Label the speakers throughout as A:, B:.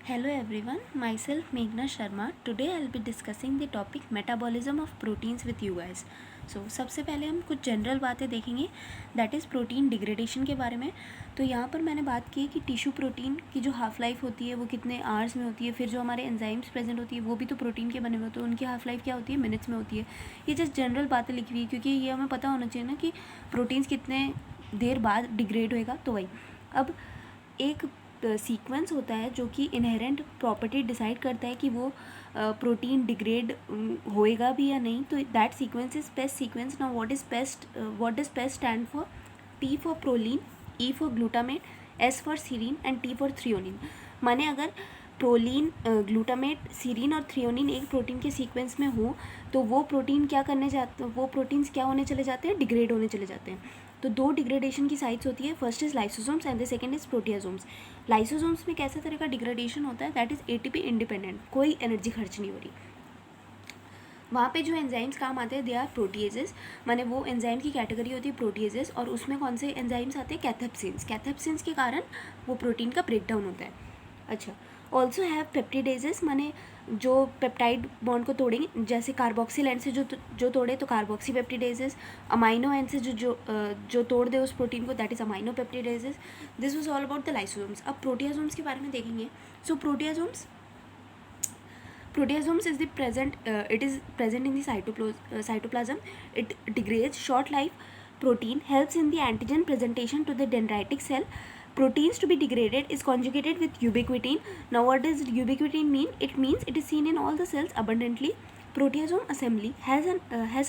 A: Hello everyone, myself Meghna Sharma. Today I'll be discussing the topic metabolism of proteins with you guys. सबसे पहले हम कुछ general बातें देखेंगे दैट इज़ प्रोटीन डिग्रेडेशन के बारे में. तो यहाँ पर मैंने बात की है कि टिश्यू प्रोटीन की जो हाफ लाइफ होती है वो कितने आवर्स में होती है. फिर जो हमारे एंजाइम्स प्रेजेंट होती है वो भी तो प्रोटीन के बने हुए होते हैं, उनकी हाफ लाइफ क्या होती है, मिनट्स में होती है. ये जस्ट जनरल बातें लिखी हुई है क्योंकि ये हमें पता होना चाहिए ना कि प्रोटीन्स कितने देर बाद डिग्रेड होएगा. तो वही अब एक सीक्वेंस होता है जो कि इनहेरेंट प्रॉपर्टी डिसाइड करता है कि वो प्रोटीन डिग्रेड होएगा भी या नहीं. तो that sequence is PEST sequence. Now what does PEST stand for? P for proline, E for glutamate, S for serine and T for threonine. माने अगर प्रोलीन, ग्लूटामेट, सीरीन और थ्रियोनिन एक प्रोटीन के सीक्वेंस में हो तो वो प्रोटीन क्या करने जाते, वो प्रोटीन्स क्या होने चले जाते हैं, डिग्रेड होने चले जाते हैं. तो दो डिग्रेडेशन की साइट्स होती है, first is lysosomes and the second is proteasomes. Lysosomes में कैसे तरह का डिग्रेडेशन होता है, दैट इज एटीपी इंडिपेंडेंट, कोई एनर्जी खर्च नहीं हो रही. वहाँ पे जो एंजाइम्स काम आते हैं दे आर प्रोटीएजेस. माने वो एंजाइम की कैटेगरी होती है प्रोटीएजेस, और उसमें कौन से एंजाइम्स आते हैं, कैथेप्सिन्स. कैथेप्सिन्स के कारण वो प्रोटीन का ब्रेकडाउन होता है. अच्छा, ऑल्सो हैव पेप्टिडेजेस, माने जो पेप्टाइड बॉन्ड को तोड़ेंगे, जैसे कार्बोक्सिल एंड से जो तोड़े तो कार्बोक्सी पेप्टिडेजेस. अमाइनो एंड से जो तोड़ दे उस प्रोटीन को, that is amino पेप्टिडेजेस. This was all about the lysosomes. अब प्रोटियासोम्स के बारे में देखेंगे. सो proteasomes is the it is present in the cytoplasm. It degrades short life protein, helps in the antigen presentation to the dendritic cell. Proteins to be degraded is conjugated with ubiquitin. Now what does ubiquitin mean? It means it is seen in all the cells abundantly. Proteasome assembly has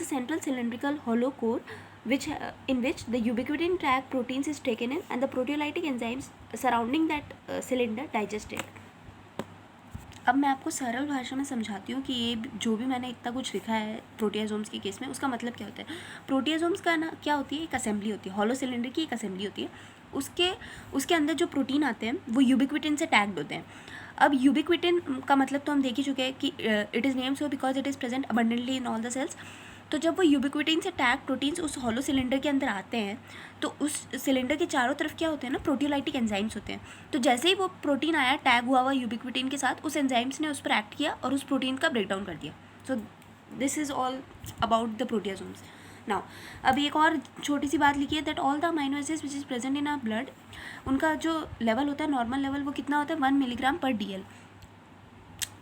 A: a central cylindrical hollow core in which the ubiquitin track proteins is taken in and the proteolytic enzymes surrounding that cylinder digest it. अब मैं आपको सरल भाषा में समझाती हूँ कि ये जो भी मैंने इतना कुछ लिखा है प्रोटियासोम्स के केस में उसका मतलब क्या होता है. प्रोटियासोम्स का ना क्या होती है, एक असेंबली होती है, हॉलो सिलेंडर की एक असेंबली होती है. उसके अंदर जो प्रोटीन आते हैं वो यूबिक्विटिन से टैग्ड होते हैं. अब यूबिक्विटिन का मतलब तो हम देख ही चुके हैं कि it is named so because it is present abundantly in all the cells. तो जब वो यूबिक्विटिन से टैग प्रोटीन्स उस हॉलो सिलेंडर के अंदर आते हैं तो उस सिलेंडर के चारों तरफ क्या होते हैं ना, प्रोटियोलाइटिक एंजाइम्स होते हैं. तो जैसे ही वो प्रोटीन आया टैग हुआ यूबिक्विटिन के साथ, उस एंजाइम्स ने उस पर एक्ट किया और उस प्रोटीन का ब्रेकडाउन कर दिया. So this is all about the proteasomes. Now अब एक और छोटी सी बात लिखी है that all the amino acids which is present in our blood, उनका जो लेवल होता है नॉर्मल लेवल वो कितना होता है, 1 मिलीग्राम पर DL.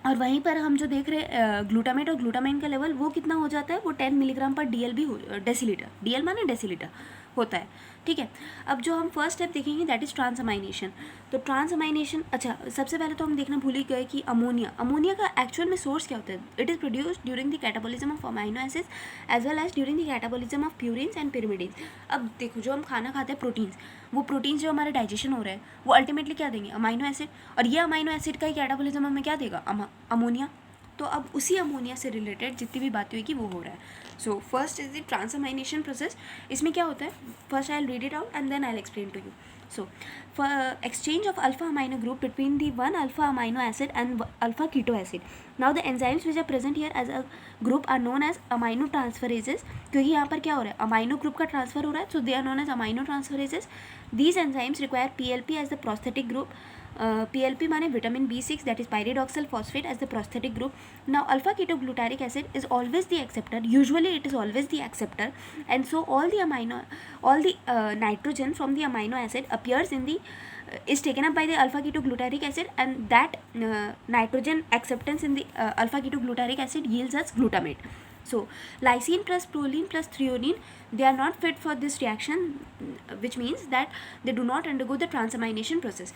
A: और वहीं पर हम जो देख रहे हैं ग्लूटामेट और ग्लूटामाइन का लेवल वो कितना हो जाता है, वो 10 मिलीग्राम पर DL भी डेसीलीटर, DL माने डेसीलीटर होता है. ठीक है, अब जो हम फर्स्ट स्टेप देखेंगे दैट इज़ ट्रांसअमाइनेशन. तो ट्रांसअमाइनेशन, अच्छा सबसे पहले तो हम देखना भूल ही गए कि अमोनिया का एक्चुअल में सोर्स क्या होता है. It is produced during the catabolism of amino acids as well as during the catabolism of purines and pyrimidines. अब देखो जो हम खाना खाते हैं प्रोटीन्स, वो प्रोटीन्स जो हमारे डाइजेशन हो रहा है वो अल्टीमेटली क्या देंगे, अमाइनो एसिड. और ये अमाइनो एसिड का ही कैटाबॉलिज्म हमें क्या देगा, अमोनिया. तो अब उसी अमोनिया से रिलेटेड जितनी भी बातें हुई कि वो हो रहा है. So first is the transamination process. इसमें क्या होता है, first I will read it out and then I will explain to you. So, for exchange of alpha amino group between the one alpha amino acid and alpha keto acid. Now the enzymes which are present here as a group are known as amino transferases. क्योंकि यहाँ पर क्या हो रहा है, amino group का transfer हो रहा है, so they are known as amino transferases. These enzymes require PLP as the prosthetic group. PLP माने vitamin B6 that is pyridoxal phosphate as the prosthetic group. Now alpha ketoglutaric acid is always the acceptor. Usually it is always the acceptor, and so all the nitrogen from the amino acid appears in the is taken up by the alpha ketoglutaric acid, and that nitrogen acceptance in the alpha ketoglutaric acid yields us glutamate. So lysine plus proline plus threonine, they are not fit for this reaction, which means that they do not undergo the transamination process.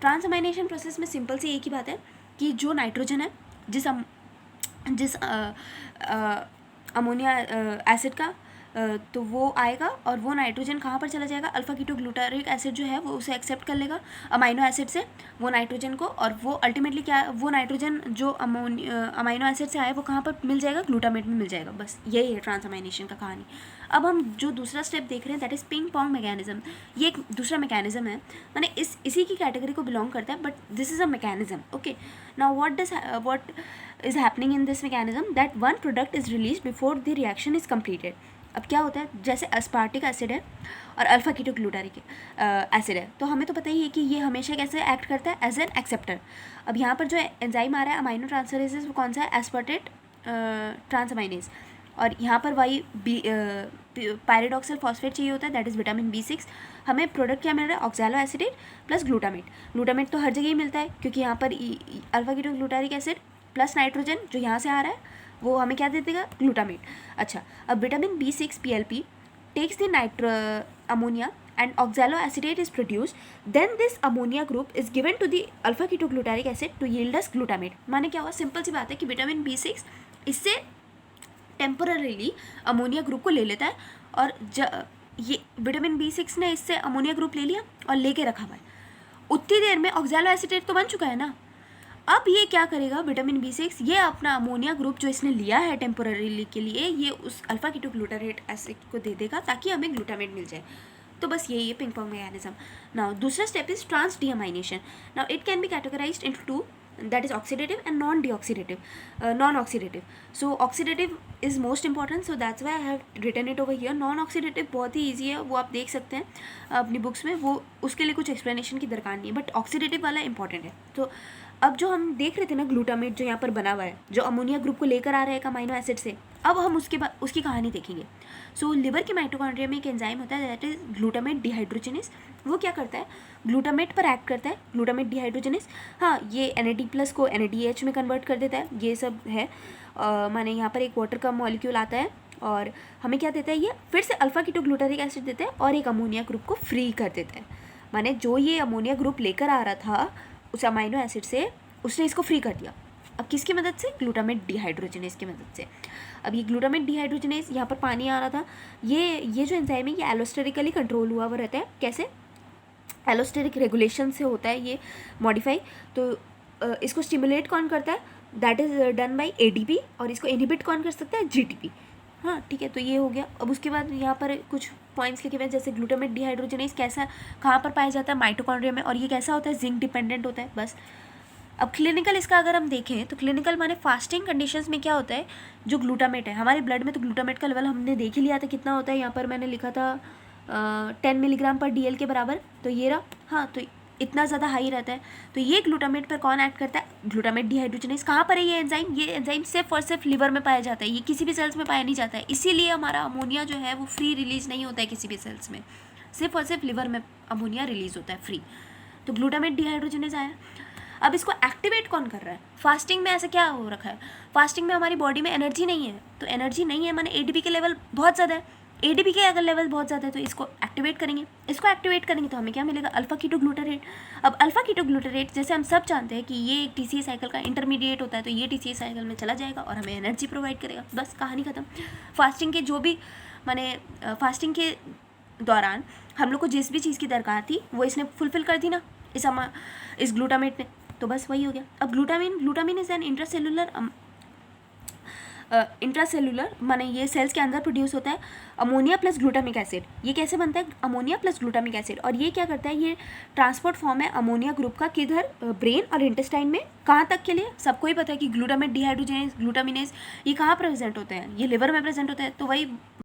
A: Transamination process में simple सी एक ही बात है कि जो nitrogen है जिस अमोनिया एसिड का, तो वो आएगा और वो नाइट्रोजन कहाँ पर चला जाएगा, अल्फा कीटोग्लूटारिक एसिड जो है वो उसे एक्सेप्ट कर लेगा अमाइनो एसिड से वो नाइट्रोजन को, और वो अल्टीमेटली क्या, वो नाइट्रोजन जो अमाइनो एसिड से आए वो कहाँ पर मिल जाएगा, ग्लूटामेट में मिल जाएगा. बस यही है ट्रांसअमाइनेशन का कहानी. अब हम जो दूसरा स्टेप देख रहे हैं that is ping pong mechanism. ये एक दूसरा मैकेनिज्म है, मैंने इसी की कैटेगरी को बिलोंग करता है, but this is a mechanism. Okay, now what is happening in this mechanism, that one product is released before the reaction is completed. अब क्या होता है, जैसे अस्पार्टिक एसिड है और अल्फा कीटोग्लूटारिक एसिड है, तो हमें तो पता ही है कि ये हमेशा कैसे एक्ट करता है, एज एन एक्सेप्टर। अब यहाँ पर जो एंजाइम आ रहा है अमाइनो ट्रांसफरेजेस वो कौन सा है, एस्पार्टेट ट्रांसअमाइनेज, और यहाँ पर वाई पायरिडॉक्सिल फॉस्फेट चाहिए होता है, दैट इज़ विटामिन B6। हमें प्रोडक्ट क्या मिल रहा है, oxalo acetate plus glutamate. Glutamate तो हर जगह ही मिलता है क्योंकि यहाँ पर alpha ketoglutaric acid plus nitrogen जो यहाँ से आ रहा है वो हमें क्या दे देगा, ग्लूटामेट। अच्छा, अब vitamin B6 PLP takes the ammonia and oxalo acetate is produced, then this ammonia group is given to the alpha ketoglutarate acid to yield us glutamate। माने क्या हुआ, सिंपल सी बात है कि विटामिन B6 इससे टेम्पररीली अमोनिया ग्रुप को ले लेता है, और ये विटामिन B6 ने इससे अमोनिया ग्रुप ले लिया और लेके रखा हुआ है, उतनी देर में ऑक्सैलो एसिटेट तो बन चुका है ना। अब ये क्या करेगा, विटामिन B6 ये अपना अमोनिया ग्रुप जो इसने लिया है टेम्पोररीली के लिए, ये उस अल्फा कीटोग्लूटारेट एसिड को दे देगा ताकि हमें ग्लूटामेट मिल जाए। तो बस यही है पिंग पोंग मैकेनिज्म। नाउ दूसरा step is trans deamination. Now it can be categorised into two, that is oxidative and non-oxidative. So oxidative is most important, so that's why I have written it over here. Non-oxidative बहुत ही easy है, वो आप देख सकते हैं अपनी books में, वो उसके लिए कुछ एक्सप्लेनेशन की दरकार नहीं है, बट ऑक्सीडेटिव वाला इंपॉर्टेंट है। तो अब जो हम देख रहे थे ना ग्लूटामेट जो यहाँ पर बना हुआ है, जो अमोनिया ग्रुप को लेकर आ रहा है एक अमाइनो एसिड से, अब हम उसके बाद उसकी कहानी देखेंगे। सो लिवर के माइटोकॉन्ड्रिया में एक एंजाइम होता है दैट इज ग्लूटामेट डिहाइड्रोजिनेस। वो क्या करता है, ग्लूटामेट पर एक्ट करता है, ग्लूटामेट डिहाइड्रोजिनेस। हाँ, ये NAD+ को NADH में कन्वर्ट कर देता है, ये सब है। माने यहाँ पर एक वाटर का मॉलिक्यूल आता है और हमें क्या देता है, ये फिर से अल्फा कीटोग्लूटारिक एसिड देता है और एक अमोनिया ग्रुप को फ्री कर देता है। माने जो ये अमोनिया ग्रुप लेकर आ रहा था उस अमाइनो एसिड से, उसने इसको फ्री कर दिया। अब किसकी मदद से, ग्लूटामेट डिहाइड्रोजिनेस की मदद से। अब ये ग्लूटामेट डिहाइड्रोजिनेस, यहाँ पर पानी आ रहा था, ये जो एंजाइम है ये एलोस्टेरिकली कंट्रोल हुआ हुआ रहता है। कैसे, एलोस्टेरिक रेगुलेशन से होता है ये मॉडिफाई। तो इसको स्टिमुलेट कौन करता है, that is done by ADP, और इसको इनहिबिट कौन कर सकता है, GTP। हाँ ठीक है, तो ये हो गया। अब उसके बाद यहाँ पर कुछ पॉइंट्स लिखे हुए हैं, जैसे ग्लूटामेट डिहाइड्रोजिनेस कैसा कहाँ पर पाया जाता है, माइटोकॉन्ड्रिया में, और ये कैसा होता है, जिंक डिपेंडेंट होता है। बस अब क्लिनिकल इसका अगर हम देखें तो क्लिनिकल माने फास्टिंग कंडीशंस में क्या होता है, जो ग्लूटामेट है हमारे ब्लड में, तो ग्लूटामेट का लेवल हमने देख ही लिया था कितना होता है, यहाँ पर मैंने लिखा था 10 मिलीग्राम पर DL के बराबर, तो ये रहा। हाँ, तो इतना ज़्यादा हाई रहता है। तो ये ग्लूटामेट पर कौन एक्ट करता है, ग्लूटामेट डिहाइड्रोजिनेस। कहाँ पर है ये एंजाइम, ये एंजाइम सिर्फ और सिर्फ लिवर में पाया जाता है, ये किसी भी सेल्स में पाया नहीं जाता है, इसीलिए हमारा अमोनिया जो है वो फ्री रिलीज नहीं होता है किसी भी सेल्स में, सिर्फ और सिर्फ लिवर में अमोनिया रिलीज होता है फ्री। तो ग्लूटामेट डिहाइड्रोजिनेस आया। अब इसको एक्टिवेट कौन कर रहा है, फास्टिंग में ऐसा क्या हो रखा है, फास्टिंग में हमारी बॉडी में एनर्जी नहीं है, तो एनर्जी नहीं है माने ADP के लेवल बहुत ज़्यादा है, ADP के अगर लेवल बहुत ज़्यादा है तो इसको एक्टिवेट करेंगे। इसको एक्टिवेट करेंगे तो हमें क्या मिलेगा, अल्फा कीटोग्लूटारेट। अब अल्फा कीटोग्लूटारेट जैसे हम सब जानते हैं कि ये एक TCA साइकिल का इंटरमीडिएट होता है, तो ये TCA साइकिल में चला जाएगा और हमें एनर्जी प्रोवाइड करेगा, बस कहानी खत्म। फास्टिंग के जो भी माने फास्टिंग के दौरान हम लोग को जिस भी चीज़ की दरकार थी वो इसने फुलफिल कर दी ना, इस ग्लूटामेट ने, तो बस वही हो गया। अब ग्लूटामिन इज एन इंट्रासेलुलर माने ये सेल्स के अंदर प्रोड्यूस होता है, अमोनिया प्लस ग्लूटामिक एसिड। ये कैसे बनता है, अमोनिया प्लस ग्लूटामिक एसिड, और ये क्या करता है, ये ट्रांसपोर्ट फॉर्म है अमोनिया ग्रुप का, किधर, ब्रेन और इंटेस्टाइन में, कहाँ तक के लिए, सबको ही पता है कि ग्लूटामेट डिहाइड्रोजिनेस ग्लूटामिनेस ये कहाँ प्रेजेंट होते हैं, ये लिवर में प्रेजेंट होता है। तो वही